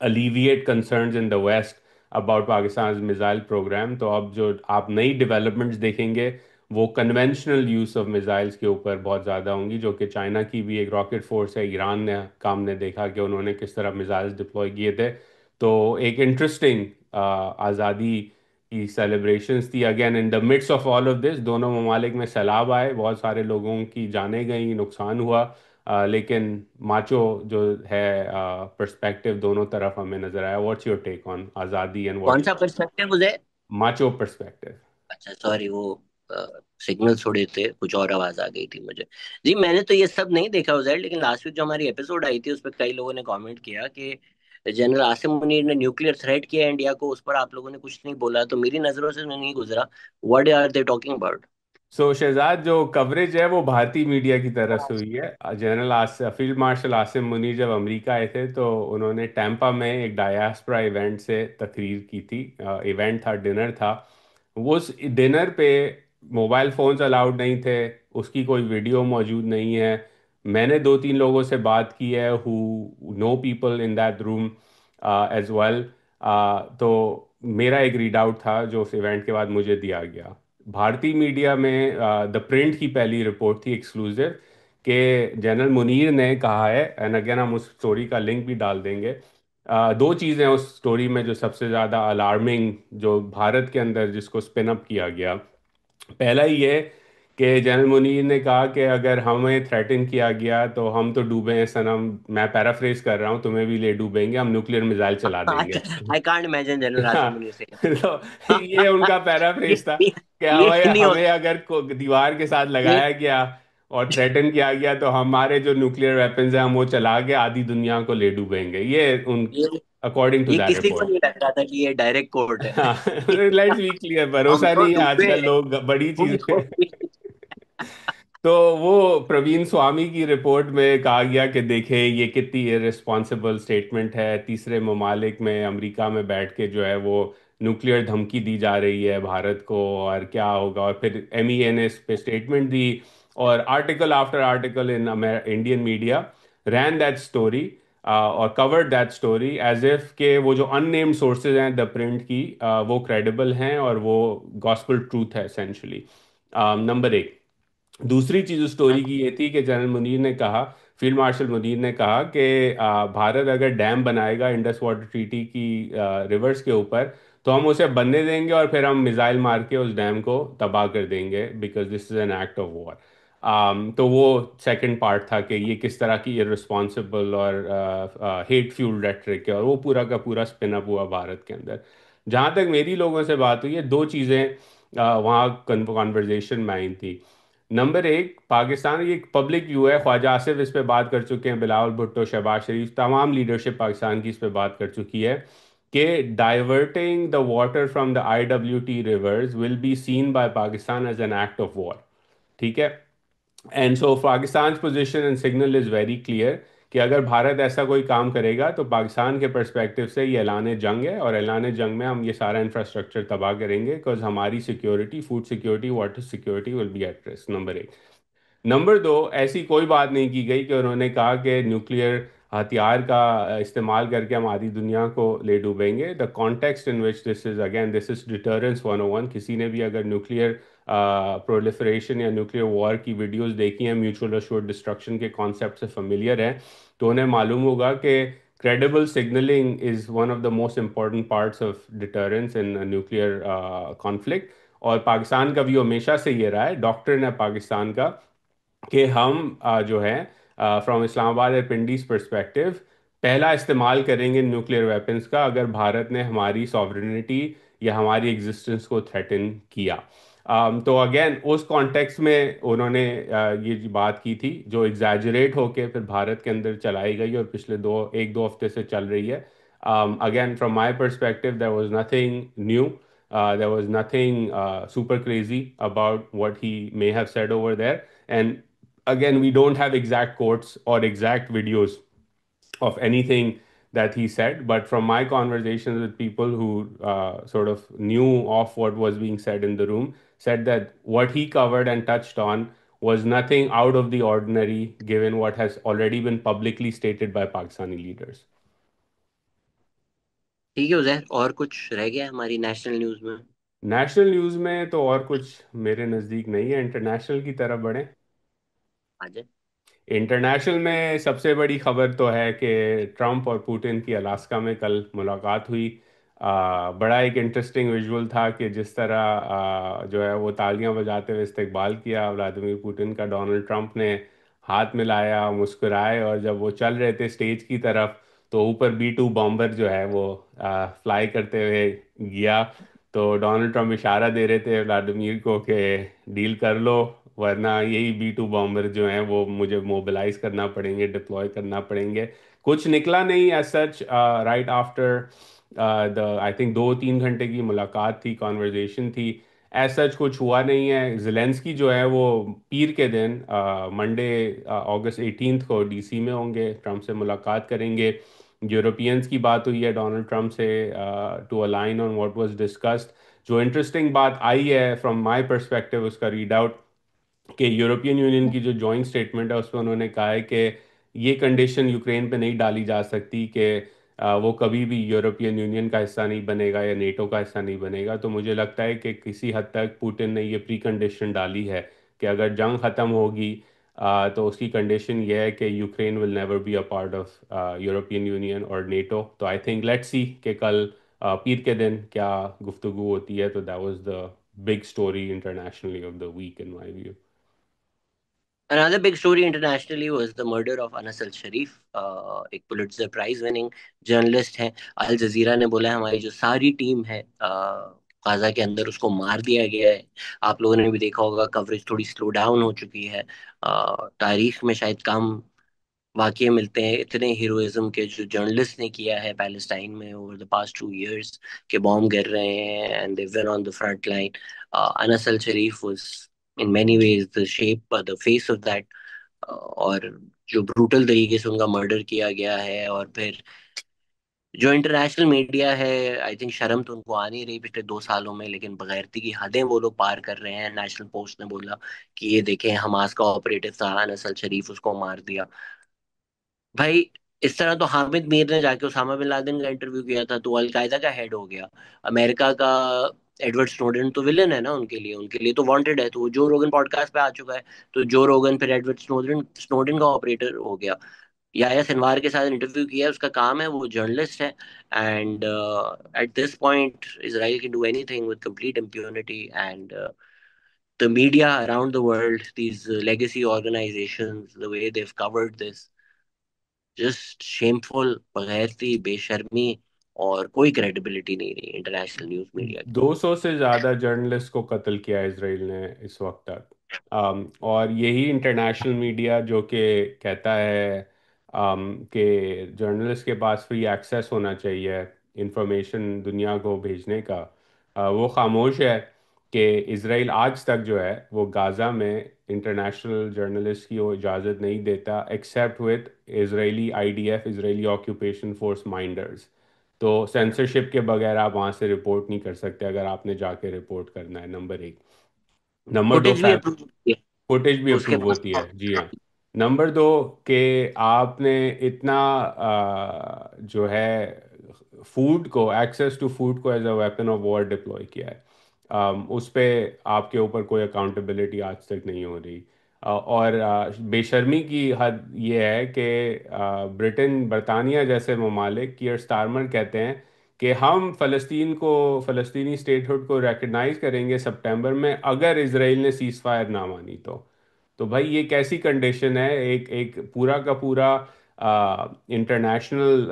alleviate concerns in the West about Pakistan's missile programme. तो अब जो आप नई डेवलपमेंट्स देखेंगे वो कन्वेंशनल यूज़ ऑफ मिसाइल्स के ऊपर बहुत ज़्यादा होंगी, जो कि चाइना की भी एक रॉकेट फोर्स है, ईरान ने काम ने देखा कि उन्होंने किस तरह मिसाइल्स डिप्लॉय किए थे। तो एक इंटरेस्टिंग आज़ादी की सेलिब्रेशंस थी। Again in the midst of all of this दोनों ममालिक में सैलाब आए, बहुत सारे लोगों की जानें गई, नुकसान हुआ। लेकिन माचो जो है पर्सपेक्टिव दोनों तरफ हमें नजर आया। व्हाट्स योर टेक ऑन आज़ादी एंड कौन व्हाट्स सा पर्सपेक्टिव मुझे? Macho perspective? अच्छा सॉरी, वो सिग्नल छोड़े थे, कुछ और आवाज आ गई थी मुझे। जी मैंने तो ये सब नहीं देखा उजैर, लेकिन लास्ट वीक जो हमारी एपिसोड आई थी उस पर कई लोगों ने कमेंट किया कि जनरल आसिम मुनीर ने न्यूक्लियर थ्रेट किया इंडिया को, उस पर आप लोगों ने कुछ नहीं बोला, तो मेरी नजरों से नहीं गुजरा। What are they talking about? So Shahzad, जो कवरेज है वो भारतीय मीडिया की तरफ से हुई है। फील्ड मार्शल आसिम मुनीर जब अमेरिका आए थे तो उन्होंने टैंपा में एक डायस्पोरा इवेंट से तकरीर की थी। इवेंट था, डिनर था। उस डिनर पे मोबाइल फोन्स अलाउड नहीं थे, उसकी कोई वीडियो मौजूद नहीं है। मैंने दो तीन लोगों से बात की है who know people in that room as well. तो मेरा एक रीड आउट था जो उस इवेंट के बाद मुझे दिया गया। भारतीय मीडिया में द प्रिंट की पहली रिपोर्ट थी एक्सक्लूसिव कि जनरल मुनीर ने कहा है, एंड अगेन हम उस स्टोरी का लिंक भी डाल देंगे। दो चीज़ें उस स्टोरी में जो सबसे ज़्यादा अलार्मिंग जो भारत के अंदर जिसको स्पिन अप किया गया। पहला ये है कि जनरल मुनीर ने कहा कि अगर हमें थ्रेटन किया गया तो हम तो डूबे हैं सनम, मैं पैराफ्रेज कर रहा हूँ, तुम्हें भी ले डूबेंगे, हम न्यूक्लियर मिसाइल चला देंगे। आई कांट इमेजिन जनरल हाँ। आसिम मुनीर से तो ये उनका ये, पैराफ्रेज था ये कि ये हमें नहीं हो हमें अगर दीवार के साथ ये लगाया गया और थ्रेटन किया गया तो हमारे जो न्यूक्लियर वेपन्स हैं हम वो चला के आधी दुनिया को ले डूबेंगे, ये उन ये अकॉर्डिंग टू ये दैट किसी को रिपोर्ट। नहीं लग रहा था कि ये डायरेक्ट कोर्ट है। हाँ। लेट्स बी क्लियर, हम भरोसा तो नहीं है डूबे आजकल, हैं, लोग बड़ी उनको चीजें। तो वो प्रवीण स्वामी की रिपोर्ट में कहा गया कि देखें ये कितनी इररिस्पॉन्सिबल स्टेटमेंट है, तीसरे ममालिक में अमेरिका में बैठ के जो है वो न्यूक्लियर धमकी दी जा रही है भारत को और क्या होगा। और फिर एमईए ने इस पे स्टेटमेंट दी और article after article in Indian media ran that story और covered that story as if के वो जो अननेम्ड सोर्सेज हैं द प्रिंट की वो क्रेडिबल हैं और वो गॉस्पल ट्रूथ है एसेंशली। नंबर एक। दूसरी चीज उस स्टोरी की ये थी कि जनरल मुनीर ने कहा, फील्ड मार्शल मुनीर ने कहा कि भारत अगर डैम बनाएगा इंडस वाटर ट्रीटी की रिवर्स के ऊपर तो हम उसे बनने देंगे और फिर हम मिसाइल मार के उस डैम को तबाह कर देंगे because this is an act of war. तो वो सेकंड पार्ट था कि ये किस तरह की इररिस्पॉन्सिबल और हेट फ्यूल्ड रेटरिक है, और वो पूरा का पूरा स्पिन अप हुआ भारत के अंदर। जहाँ तक मेरी लोगों से बात हुई है, दो चीज़ें वहाँ कॉन्वर्जेशन में आई थी। नंबर एक, पाकिस्तान की एक पब्लिक व्यू है, ख्वाजा आसिफ इस पे बात कर चुके हैं, बिलावल भुट्टो, शहबाज शरीफ, तमाम लीडरशिप पाकिस्तान की इस पे बात कर चुकी है कि diverting the water from the IWT rivers will be seen by Pakistan as an act of war. ठीक है। And so Pakistan position and signal is very clear कि अगर भारत ऐसा कोई काम करेगा तो पाकिस्तान के पर्सपेक्टिव से ये ऐलान जंग है, और ऐलान जंग में हम ये सारा इंफ्रास्ट्रक्चर तबाह करेंगे बिकॉज हमारी security, food security, water security will be at risk. Number एक। नंबर दो, ऐसी कोई बात नहीं की गई कि उन्होंने कहा कि न्यूक्लियर हथियार का इस्तेमाल करके हम आधी दुनिया को ले डूबेंगे। The context in which this is, again this is deterrence 101। किसी ने भी अगर न्यूक्लियर प्रोलिफरेशन या न्यूक्लियर वॉर की वीडियोस देखी हैं, म्यूचुअल अश्योर्ड डिस्ट्रक्शन के कॉन्सेप्ट से फेमिलियर हैं, तो उन्हें मालूम होगा कि credible signaling is one of the most important parts of deterrence in a nuclear conflict। और पाकिस्तान का भी हमेशा से ये रहा है, डॉक्ट्रिन है पाकिस्तान का कि हम जो है फ्रॉम इस्लामाबाद और पिंडीज पर्सपेक्टिव पहला इस्तेमाल करेंगे न्यूक्लियर वेपन्स का अगर भारत ने हमारी सॉवरेनिटी या हमारी एग्जिस्टेंस को थ्रेटन किया। तो अगेन उस कॉन्टेक्स्ट में उन्होंने ये जो बात की थी जो एग्जैजरेट होके फिर भारत के अंदर चलाई गई और पिछले एक दो हफ्ते से चल रही है। Again from my perspective there was nothing new, there was nothing super crazy about what he may have said over there, and again, we don't have exact quotes or exact videos of anything that he said, but from my conversations with people who sort of knew of what was being said in the room, said that what he covered and touched on was nothing out of the ordinary given what has already been publicly stated by Pakistani leaders. ठीक है उजैर, और कुछ रह गया हमारी national news में? National news में तो और कुछ मेरे नज़दीक नहीं है, इंटरनेशनल की तरफ बढ़े। आज इंटरनेशनल में सबसे बड़ी खबर तो है कि ट्रम्प और पुतिन की अलास्का में कल मुलाकात हुई। बड़ा एक इंटरेस्टिंग विजुअल था कि जिस तरह जो है वो तालियां बजाते हुए इस्तकबाल किया व्लादिमीर पुतिन का डोनाल्ड ट्रम्प ने, हाथ मिलाया, मुस्कुराए, और जब वो चल रहे थे स्टेज की तरफ तो ऊपर B-2 बॉम्बर जो है वो फ्लाई करते हुए गया। तो डोनाल्ड ट्रम्प इशारा दे रहे थे व्लादिमीर को कि डील कर लो, वरना यही B-2 बॉम्बर जो हैं वो मुझे मोबिलाइज करना पड़ेंगे, डिप्लॉय करना पड़ेंगे। कुछ निकला नहीं एज सच। Right after the I think 2-3 घंटे की मुलाकात थी, कॉन्वर्जेशन थी। एज सच कुछ हुआ नहीं है। जेलेंस्की जो है वो पीर के दिन मंडे August 18 को DC में होंगे, ट्रम्प से मुलाकात करेंगे। यूरोपियंस की बात हुई है डोनाल्ड ट्रम्प से to align on what was discussed. जो इंटरेस्टिंग बात आई है फ्रॉम माय पर्सपेक्टिव उसका रीड आउट, कि यूरोपियन यूनियन की जो जॉइंट स्टेटमेंट है उसमें उन्होंने कहा है कि ये कंडीशन यूक्रेन पे नहीं डाली जा सकती कि वो कभी भी यूरोपियन यूनियन का हिस्सा नहीं बनेगा या नेटो का हिस्सा नहीं बनेगा। तो मुझे लगता है कि किसी हद तक पुतिन ने ये प्री कंडीशन डाली है कि अगर जंग ख़त्म होगी तो उसकी कंडीशन ये है कि Ukraine will never be a part of European union और नेटो। तो आई थिंक लेट्स सी कि कल पीर के दिन क्या गुफ्तगू होती है। तो that was the big story internationally of the week in my view. Another big story internationally was the murder of Anas al Sharif, एक पुलिट्जर प्राइज विनिंग जर्नलिस्ट है। अल जजीरा ने बोला है हमारी जो सारी टीम है गाजा के अंदर उसको मार दिया गया है। आप लोगों ने भी देखा होगा कवरेज थोड़ी स्लो डाउन हो चुकी है। तारीख में शायद कम वाकये मिलते हैं इतने हीरोइज्म के जो जर्नलिस्ट ने किया है पैलेस्टाइन में ओवर द पास्ट 2 इयर्स, के बॉम्ब गिर रहे हैं and they were on the front line. Anas al Sharif was in many ways the shape the face of that. और जो ब्रूटल तरीके से उनका मर्डर किया गया है, और फिर जो इंटरनेशनल मीडिया है, आई थिंक शर्म तो उनको आ नहीं रही पिछले 2 सालों में, लेकिन बगैरती की हदें वो लोग पार कर रहे हैं। नेशनल पोस्ट ने बोला कि ये देखें हमास का ऑपरेटिव था अनस अल शरीफ, उसको मार दिया। भाई इस तरह तो हामिद मीर ने जाके उसामा बिन लादेन का इंटरव्यू किया था तो अलकायदा का हेड हो गया। अमेरिका का एडवर्ड स्नोडेन तो विलन है ना उनके लिए तो वांटेड है, तो वो जो रोगन पॉडकास्ट पे आ चुका है। तो जो रोगन फिर एडवर्ड स्नोडेन स्नोडेन का ऑपरेटर हो गया। याया सिनवार के साथ इंटरव्यू किया है, उसका काम है, वो जर्नलिस्ट है। And at this point Israel can do anything with complete impunity, and the media around the world, these legacy organizations, the way they've covered this, just shameful, बगैरती, बेशर्मी, और कोई क्रेडिबिलिटी नहीं रही इंटरनेशनल न्यूज मीडिया की। 200 से ज़्यादा journalist को कत्ल किया है इसराइल ने इस वक्त तक। और यही इंटरनेशनल मीडिया जो कि कहता है कि जर्नलिस्ट के पास फ्री एक्सेस होना चाहिए इंफॉर्मेशन दुनिया को भेजने का, वो खामोश है कि इसराइल आज तक जो है वो गाज़ा में इंटरनेशनल जर्नलिस्ट की वो इजाज़त नहीं देता except with Israeli IDF, Israeli occupation force minders. तो सेंसरशिप के बगैर आप वहां से रिपोर्ट नहीं कर सकते अगर आपने जाके रिपोर्ट करना है, नंबर एक। नंबर दो, फुटेज भी अप्रूव किया फुटेज भी उसके अप्रूव होती है, जी हाँ। नंबर दो, कि आपने इतना जो है फूड को, एक्सेस टू फूड को as a weapon of war deploy किया है। उस पे आपके ऊपर कोई अकाउंटेबिलिटी आज तक नहीं हो रही। और बेशर्मी की हद ये है कि ब्रिटेन, बरतानिया जैसे ममालिक, कियर स्टारमर कहते हैं कि हम फ़लस्तीन को, फ़लस्तीनी स्टेटहुड को रिकग्नाइज करेंगे सितंबर में अगर इसराइल ने सीज फायर ना मानी तो भाई ये कैसी कंडीशन है। एक एक पूरा का पूरा इंटरनेशनल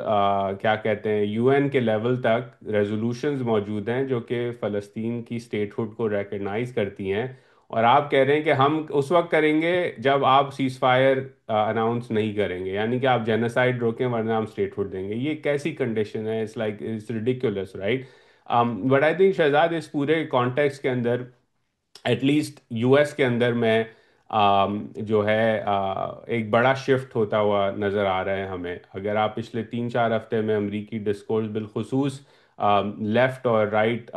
क्या कहते हैं, UN के लेवल तक रेजोल्यूशंस मौजूद हैं जो कि फ़लस्तीन की स्टेटहुड को रिकग्नाइज करती हैं। और आप कह रहे हैं कि हम उस वक्त करेंगे जब आप सीज फायर अनाउंस नहीं करेंगे, यानी कि आप जेनोसाइड रोकें वरना हम स्टेटहुड देंगे। ये कैसी कंडीशन है? It's like it's ridiculous, right? But I think Shahzad इस पूरे कॉन्टेक्स्ट के अंदर, एटलीस्ट US के अंदर मैं जो है एक बड़ा शिफ्ट होता हुआ नज़र आ रहा है हमें। अगर आप पिछले 3-4 हफ्ते में अमरीकी डिस्कोर्स बिलखुसूस लेफ़्ट और राइट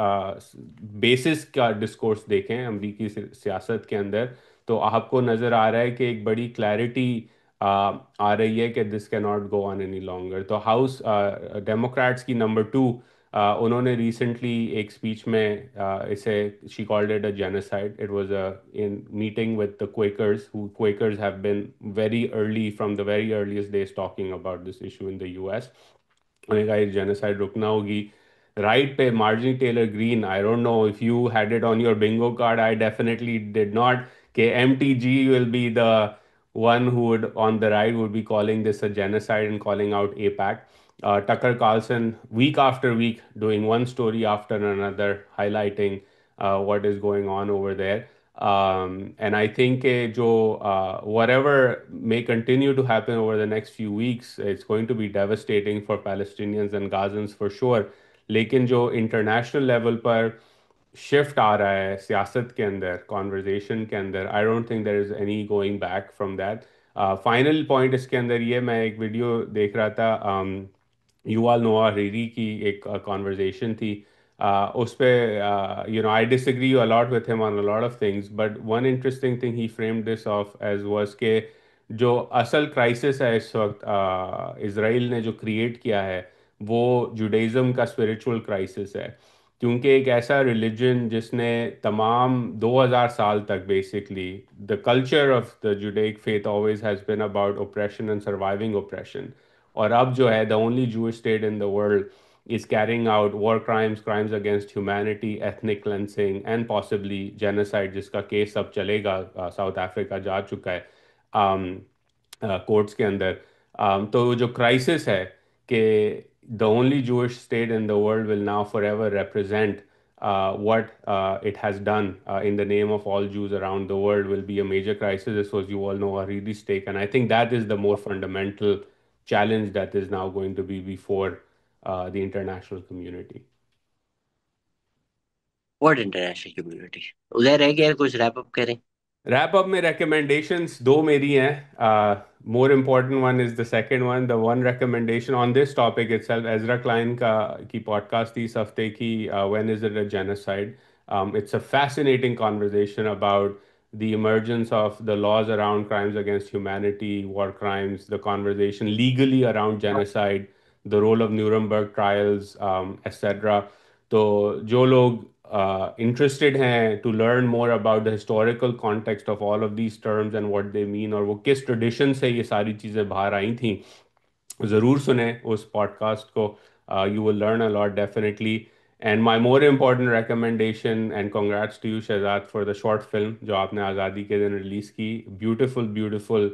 बेसिस का डिस्कोर्स देखें अमरीकी सियासत के अंदर, तो आपको नज़र आ रहा है कि एक बड़ी क्लैरिटी आ रही है कि this can not go on any longer. तो हाउस डेमोक्रेट्स की नंबर 2, उन्होंने रिसेंटली एक स्पीच में इसे she called it a genocide. It was in meeting with the Quakers, who Quakers have been very early from the very earliest days talking about this issue in the US. उन्होंने कहा genocide रुकना होगी। Right पे Marjorie Taylor Greene, I don't know if you had it on your Bingo card, I definitely did not, के MTG will be the one who would on the right would be calling this a genocide and calling out APAC. Tucker Carlson, week after week, doing one story after another, highlighting what is going on over there. And I think whatever may continue to happen over the next few weeks, it's going to be devastating for Palestinians and Gazans for sure. लेकिन जो international level पर shift आ रहा है सियासत के अंदर, conversation के अंदर, I don't think there is any going back from that. Final point इसके अंदर ये, मैं एक वीडियो देख रहा था, युval नोआ हरीरी की एक कॉन्वर्जेशन थी। उस पे I disagree a lot with him on a lot of things, but one interesting thing he framed this of as was के जो असल क्राइसिस है इस वक्त इसराइल ने जो क्रिएट किया है, वो जुडाइज़म का स्पिरिचुअल क्राइसिस है। क्योंकि एक ऐसा रिलीजन जिसने तमाम 2000 साल तक basically, the culture of the Judaic faith always has been about oppression and surviving oppression. और अब जो है the only Jewish state in the world is carrying out war crimes, crimes against humanity, ethnic cleansing and possibly genocide, जिसका case अब चलेगा, south Africa जा चुका है कोर्ट्स के अंदर। तो जो क्राइसिस है कि the only Jewish state in the world will now forever represent what it has done in the name of all Jews around the world will be a major crisis. This was, you all know, a really stake, and I think that is the more fundamental challenge that is now going to be before the international community. World international community. उधर रह गया कुछ wrap up करें। Wrap up में recommendations दो मेरी हैं। More important one is the second one. The one recommendation on this topic itself, Ezra Klein का की पॉडकास्ट थी इस हफ्ते की, when is it a genocide. It's a fascinating conversation about the emergence of the laws around crimes against humanity, war crimes, the conversation legally around genocide, the role of Nuremberg trials, etc. तो जो लोग interested हैं to learn more about the historical context of all of these terms and what they mean, और वो किस tradition से ये सारी चीज़ें बाहर आई थी, ज़रूर सुने उस पॉडकास्ट को। You will learn a lot definitely. And my more important recommendation, and congrats to you Shahzad for the short film जो आपने आज़ादी के दिन रिलीज़ की। ब्यूटिफुल ब्यूटिफुल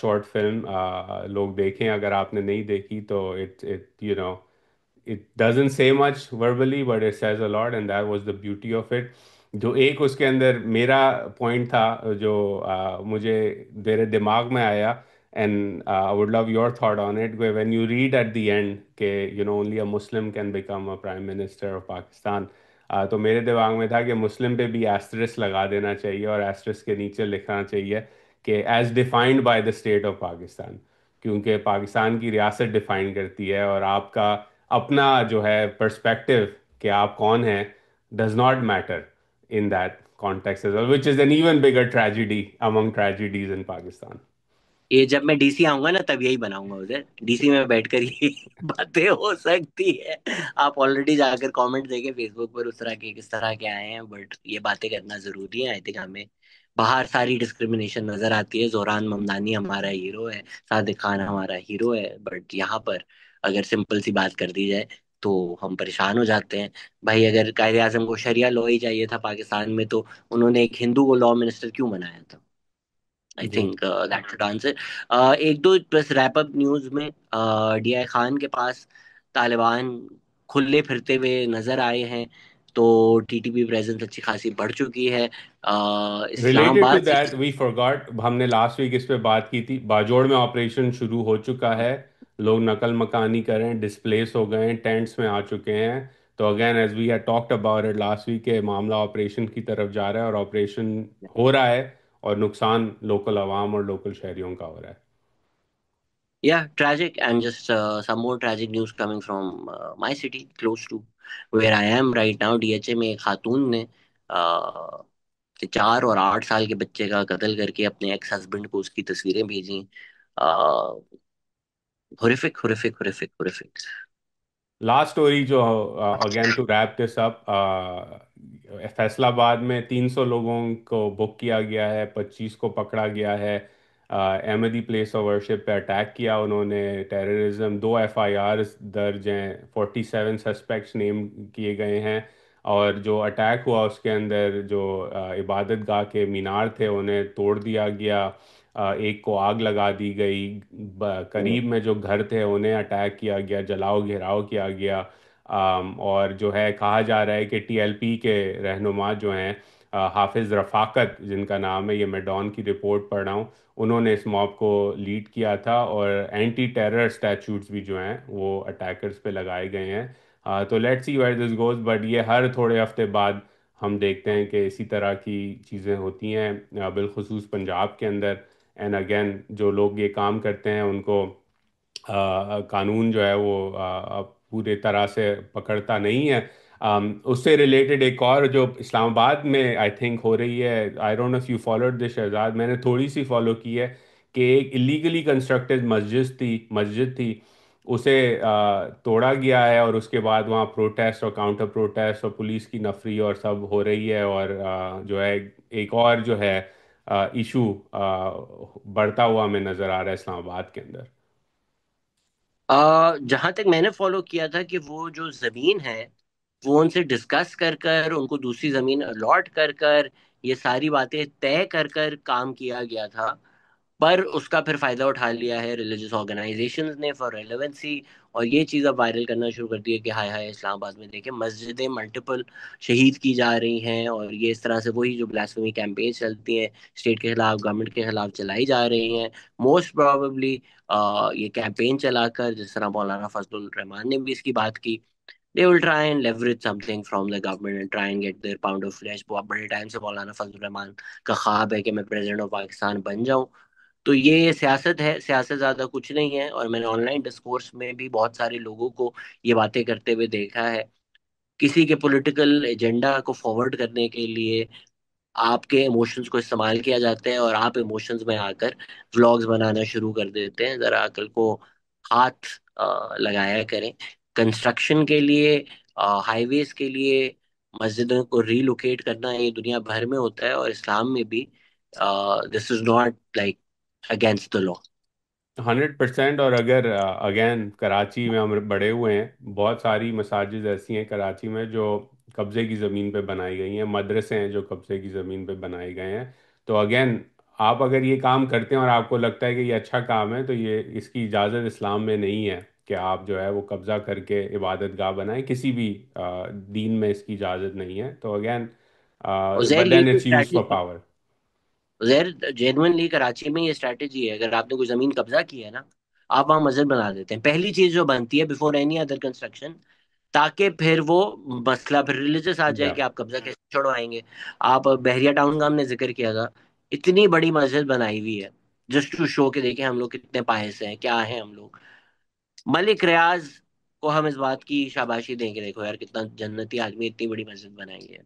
शॉर्ट फिल्म, लोग देखें अगर आपने नहीं देखी तो। It it it doesn't say much verbally but it says a lot, and that was the beauty of it. जो एक उसके अंदर मेरा पॉइंट था जो मुझे मेरे दिमाग में आया, and I would love your thought on it, when you read at the end के only a Muslim can become a prime minister of Pakistan, तो मेरे दिमाग में था कि मुस्लिम पे भी एस्टरिस्क लगा देना चाहिए और एस्टरिस्क के नीचे लिखना चाहिए कि as defined by the state of Pakistan, क्योंकि पाकिस्तान की रियासत डिफाइन करती है, और आपका अपना जो है पर्सपेक्टिव कि आप कौन हैं does not matter in that context as well, which is an even bigger tragedy among tragedies in Pakistan. ये जब मैं डीसी आऊंगा ना तब यही बनाऊंगा उधर, डीसी में बैठकर ये बातें हो सकती है। आप ऑलरेडी जाकर कमेंट देखे फेसबुक पर उस तरह के किस तरह के आए हैं, बट ये बातें करना जरूरी है। आई थिंक हमें बाहर सारी डिस्क्रिमिनेशन नजर आती है, जोरान ममदानी हमारा हीरो है, सादिक खान हमारा हीरो है, बट यहाँ पर अगर सिंपल सी बात कर दी जाए तो हम परेशान हो जाते हैं। भाई अगर कायदे आजम को शरिया लॉ ही चाहिए था पाकिस्तान में, तो उन्होंने एक हिंदू को लॉ मिनिस्टर क्यों बनाया था? आई जी। Think that should answer. एक दो बस रैप अप न्यूज में, डीआई खान के पास तालिबान खुले फिरते हुए नजर आए हैं, तो टीटीपी प्रेजेंस अच्छी खासी बढ़ चुकी है। रिलेटेड टू इस्लामाबाद से। दैट वी फॉरगॉट, हमने लास्ट वीक इस पे बात की थी, बाजोड़ में ऑपरेशन शुरू हो चुका है। लोग नकल मकानी करें, डिस्प्लेस हो गए हैं, टेंट्स में आ चुके हैं। तो again as we had talked about it last week के, मामला ऑपरेशन की तरफ जा रहा है और ऑपरेशन हो रहा है। और नुकसान लोकल आवाम और लोकल शहरियों का हो रहा है। Yeah, tragic, and just some more tragic news coming from my city, close to where I am right now. DHA में एक खातून ने 4 और 8 साल के बच्चे का कत्ल करके अपने एक्स हस्बैंड को उसकी तस्वीरें भेजी। horrific, horrific, horrific, horrific. Last story जो, again to wrap this up, Faisalabad में 300 लोगों को बुक किया गया है, 25 को पकड़ा गया है। अहमदी प्लेस ऑफ वर्शिप पे अटैक किया उन्होंने, टेररिज्म, 2 एफआईआर्स दर्ज हैं, 47 सस्पेक्ट्स नेम किए गए हैं। और जो अटैक हुआ उसके अंदर जो इबादत गाह के मीनार थे उन्हें तोड़ दिया गया, एक को आग लगा दी गई, हम्म, करीब में जो घर थे उन्हें अटैक किया गया, जलाओ घेराव किया गया। और जो है कहा जा रहा है कि टीएलपी के रहनुमा जो हैं, हाफिज रफ़ाकत जिनका नाम है, ये मैं डॉन की रिपोर्ट पढ़ रहा हूँ, उन्होंने इस मॉब को लीड किया था। और एंटी टेरर स्टैट्यूट्स भी जो हैं वो अटैकर्स पे लगाए गए हैं। तो let's see where this goes, but ये हर थोड़े हफ्ते बाद हम देखते हैं कि इसी तरह की चीज़ें होती हैं, बिलखुसूस पंजाब के अंदर। एंड अगेन जो लोग ये काम करते हैं उनको कानून जो है वो अब पूरे तरह से पकड़ता नहीं है। उससे रिलेटेड एक और जो इस्लामाबाद में आई थिंक हो रही है, I don't know if you followed this Shahzad, मैंने थोड़ी सी फॉलो की है, कि एक इलीगली कंस्ट्रक्टेड मस्जिद थी, उसे तोड़ा गया है, और उसके बाद वहाँ प्रोटेस्ट और काउंटर प्रोटेस्ट और पुलिस की नफरी और सब हो रही है। और जो है एक और जो है इशू बढ़ता हुआ हमें नज़र आ रहा है इस्लामाबाद के अंदर। जहां तक मैंने फॉलो किया था कि वो जो जमीन है वो उनसे डिस्कस कर कर उनको दूसरी जमीन अलॉट कर कर ये सारी बातें तय कर कर काम किया गया था। पर उसका फिर फायदा उठा लिया है रिलीजियस ऑर्गेनाइजेशंस ने फॉर रेलेवेंसी। और ये चीज़ अब वायरल करना शुरू कर दी है कि हाय हाय इस्लामाबाद में देखें मस्जिदें मल्टीपल शहीद की जा रही हैं। और ये इस तरह से वही जो ब्लास्फेमी कैंपेन चलती हैं स्टेट के खिलाफ गवर्नमेंट के खिलाफ चलाई जा रही हैं। मोस्ट प्रोबेबली ये कैंपेन चलाकर जिस तरह मौलाना फजलुर रहमान ने भी इसकी बात की, they will try and leverage something from the government and try and get their pound of flesh। बहुत बड़े टाइम से मौलाना फजल रहमान का ख्वाब है कि मैं प्रेसिडेंट ऑफ पाकिस्तान बन जाऊं। तो ये सियासत है, सियासत ज्यादा कुछ नहीं है। और मैंने ऑनलाइन डिस्कोर्स में भी बहुत सारे लोगों को ये बातें करते हुए देखा है। किसी के पॉलिटिकल एजेंडा को फॉरवर्ड करने के लिए आपके इमोशंस को इस्तेमाल किया जाता है और आप इमोशंस में आकर व्लॉग्स बनाना शुरू कर देते हैं। जरा अकल को हाथ लगाया करें। कंस्ट्रक्शन के लिए, हाईवेज के लिए, मस्जिदों को रीलोकेट करना ये दुनिया भर में होता है और इस्लाम में भी। This is not like against the law. 100%। और अगर अगेन कराची में हम बड़े हुए हैं, बहुत सारी मसाजिद ऐसी हैं कराची में जो कब्जे की ज़मीन पे बनाई गई हैं, मदरसे हैं जो कब्जे की ज़मीन पे बनाए गए हैं। तो अगेन आप अगर ये काम करते हैं और आपको लगता है कि ये अच्छा काम है, तो ये इसकी इजाज़त इस्लाम में नहीं है कि आप जो है वो कब्ज़ा करके इबादत गाह बनाएं, किसी भी दीन में इसकी इजाज़त नहीं है। तो अगेन उजैर बट यही देन तो it's use for strategy, power. Uzair genuinely Karachi में ये स्ट्रैटेजी है। अगर आपने कोई जमीन कब्जा की है ना, आप वहां मस्जिद बना देते हैं। पहली चीज जो बनती है बिफोर एनी अदर कंस्ट्रक्शन, ताकि फिर वो मसला फिर रिलीजियस आ जाए या कि आप कब्जा कैसे छुड़वाएंगे। आप बहरिया टाउन का हमने जिक्र किया था, इतनी बड़ी मस्जिद बनाई हुई है जस्ट टू शो के देखें हम लोग कितने पाए से हैं, क्या है हम लोग। मलिक रियाज को हम इस बात की शाबाशी देंगे, देखो यार कितना जन्नती आदमी, इतनी बड़ी मस्जिद बनाई है।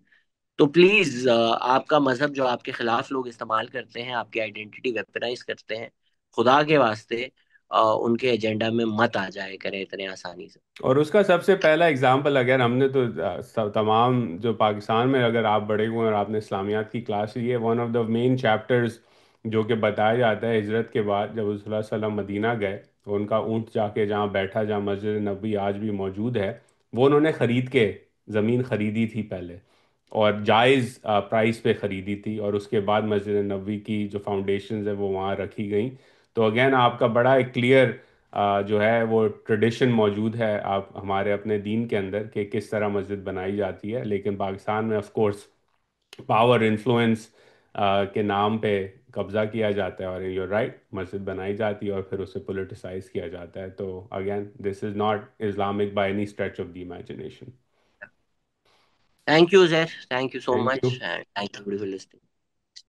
तो प्लीज आपका मजहब जो आपके खिलाफ लोग इस्तेमाल करते हैं, आपकी आइडेंटिटी वेपनाइज करते हैं, खुदा के वास्ते उनके एजेंडा में मत आ जाए करें इतने आसानी से। और उसका सबसे पहला एग्जाम्पल, अगर हमने तो तमाम जो पाकिस्तान में अगर आप बड़े हुए हैं और आपने इस्लामियात की क्लास ली है, one of the main chapters जो कि बताया जाता है हिजरत के बाद जब रसूलुल्लाह सल्लल्लाहु अलैहि वसल्लम मदीना गए, तो उनका ऊँट जाके जहाँ बैठा, जहाँ मस्जिद नबी आज भी मौजूद है, वो उन्होंने ख़रीद के ज़मीन ख़रीदी थी पहले, और जायज़ प्राइस पे ख़रीदी थी, और उसके बाद मस्जिद नबवी की जो फाउंडेशंस है वो वहाँ रखी गई। तो अगेन आपका बड़ा एक क्लियर जो है वो ट्रेडिशन मौजूद है आप हमारे अपने दीन के अंदर कि किस तरह मस्जिद बनाई जाती है। लेकिन पाकिस्तान में ऑफ कोर्स पावर इन्फ्लुएंस के नाम पे कब्जा किया जाता है, और यूर राइट, मस्जिद बनाई जाती है और फिर उसे पोलिटिसाइज किया जाता है। तो again this is not Islamic by any stretch of the imagination. Thank you Jair, thank you so thank you. Much and thank you for listening.